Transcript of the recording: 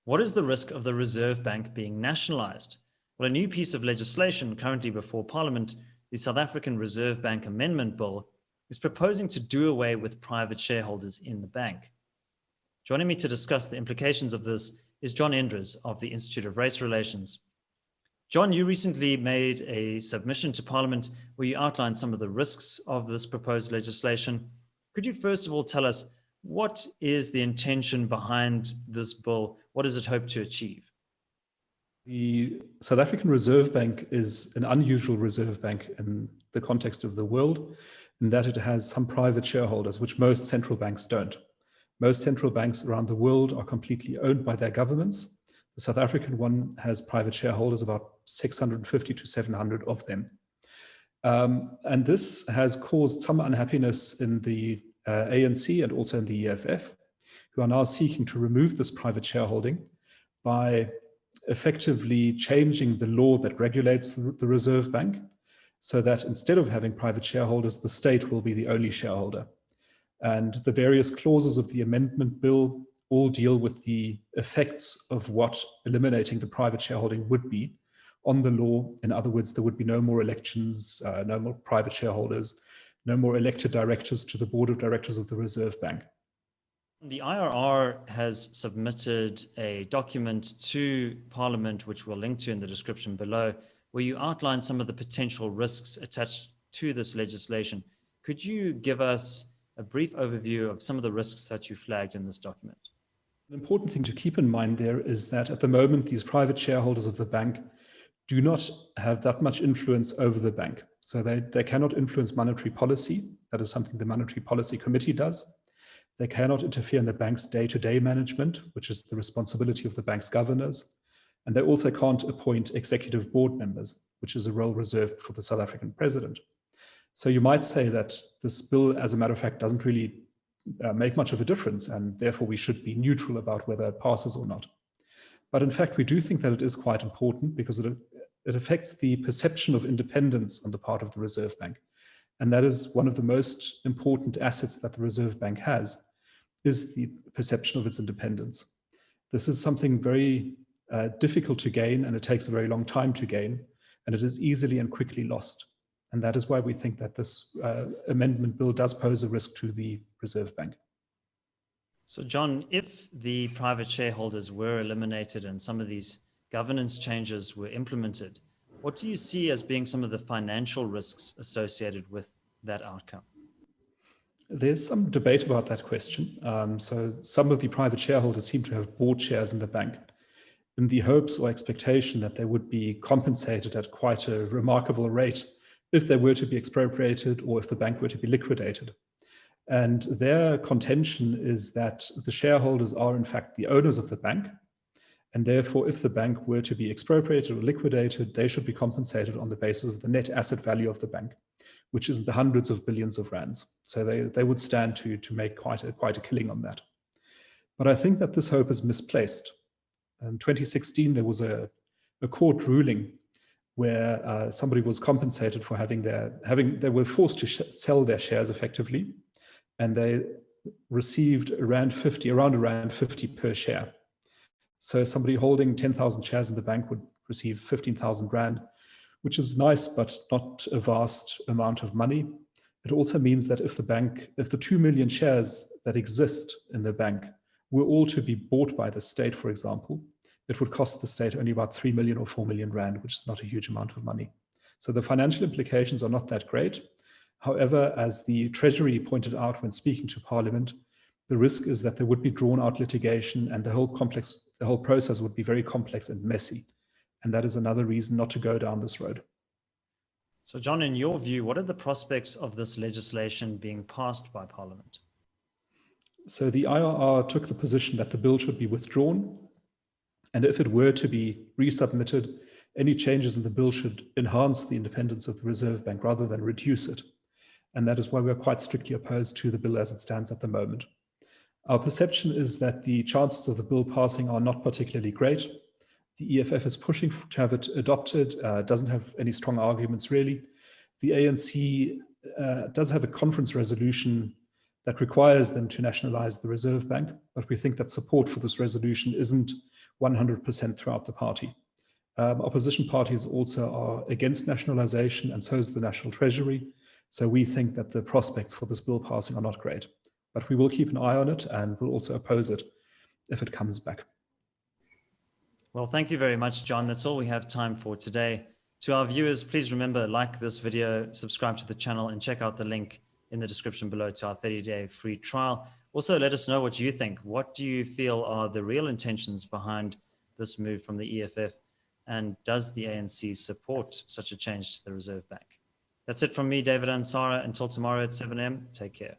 What is the risk of the Reserve Bank being nationalised? Well, a new piece of legislation currently before Parliament, the South African Reserve Bank Amendment Bill, is proposing to do away with private shareholders in the bank. Joining me to discuss the implications of this is John Endres of the Institute of Race Relations. John, you recently made a submission to Parliament where you outlined some of the risks of this proposed legislation. Could you first of all tell us what is the intention behind this bill? What does it hope to achieve? The South African Reserve Bank is an unusual reserve bank in the context of the world, in that it has some private shareholders, which most central banks don't. Most central banks around the world are completely owned by their governments. The South African one has private shareholders, about 650 to 700 of them. And this has caused some unhappiness in the ANC and also in the EFF, who are now seeking to remove this private shareholding by effectively changing the law that regulates the Reserve Bank, so that instead of having private shareholders, the state will be the only shareholder. And the various clauses of the amendment bill all deal with the effects of what eliminating the private shareholding would be on the law. In other words, there would be no more elections, no more private shareholders, no more elected directors to the board of directors of the Reserve Bank. The IRR has submitted a document to Parliament, which we'll link to in the description below, where you outline some of the potential risks attached to this legislation. Could you give us a brief overview of some of the risks that you flagged in this document? An important thing to keep in mind there is that at the moment, these private shareholders of the bank do not have that much influence over the bank. So they cannot influence monetary policy. That is something the Monetary Policy Committee does. They cannot interfere in the bank's day-to-day management, which is the responsibility of the bank's governors. And they also can't appoint executive board members, which is a role reserved for the South African president. So you might say that this bill, as a matter of fact, doesn't really make much of a difference, and therefore we should be neutral about whether it passes or not. But in fact, we do think that it is quite important because it affects the perception of independence on the part of the Reserve Bank. And that is one of the most important assets that the Reserve Bank has, is the perception of its independence. This is something very difficult to gain, and it takes a very long time to gain, and it is easily and quickly lost. And that is why we think that this amendment bill does pose a risk to the Reserve Bank. So John, if the private shareholders were eliminated and some of these governance changes were implemented, what do you see as being some of the financial risks associated with that outcome? There's some debate about that question. So some of the private shareholders seem to have bought shares in the bank in the hopes or expectation that they would be compensated at quite a remarkable rate if they were to be expropriated or if the bank were to be liquidated. And their contention is that the shareholders are in fact the owners of the bank. And therefore, if the bank were to be expropriated or liquidated, they should be compensated on the basis of the net asset value of the bank, which is the hundreds of billions of rands. So they would stand to make quite a killing on that. But I think that this hope is misplaced. In 2016, there was a court ruling where somebody was compensated for they were forced to sell their shares effectively, and they received around around 50 per share. So somebody holding 10,000 shares in the bank would receive 15,000 rand, which is nice, but not a vast amount of money. It also means that if the 2 million shares that exist in the bank were all to be bought by the state, for example, it would cost the state only about 3 million or 4 million rand, which is not a huge amount of money. So the financial implications are not that great. However, as the Treasury pointed out when speaking to Parliament, the risk is that there would be drawn out litigation and the whole process would be very complex and messy. And that is another reason not to go down this road. So John, in your view, what are the prospects of this legislation being passed by Parliament? So the IRR took the position that the bill should be withdrawn. And if it were to be resubmitted, any changes in the bill should enhance the independence of the Reserve Bank rather than reduce it. And that is why we're quite strictly opposed to the bill as it stands at the moment. Our perception is that the chances of the bill passing are not particularly great. The EFF is pushing to have it adopted, doesn't have any strong arguments really. The ANC does have a conference resolution that requires them to nationalize the Reserve Bank, but we think that support for this resolution isn't 100% throughout the party. Opposition parties also are against nationalization, and so is the National Treasury. So we think that the prospects for this bill passing are not great, but we will keep an eye on it and we'll also oppose it if it comes back. Well, thank you very much, John. That's all we have time for today. To our viewers, please remember, like this video, subscribe to the channel, and check out the link in the description below to our 30-day free trial. Also, let us know what you think. What do you feel are the real intentions behind this move from the EFF? And does the ANC support such a change to the Reserve Bank? That's it from me, David Ansara. Until tomorrow at 7 a.m., take care.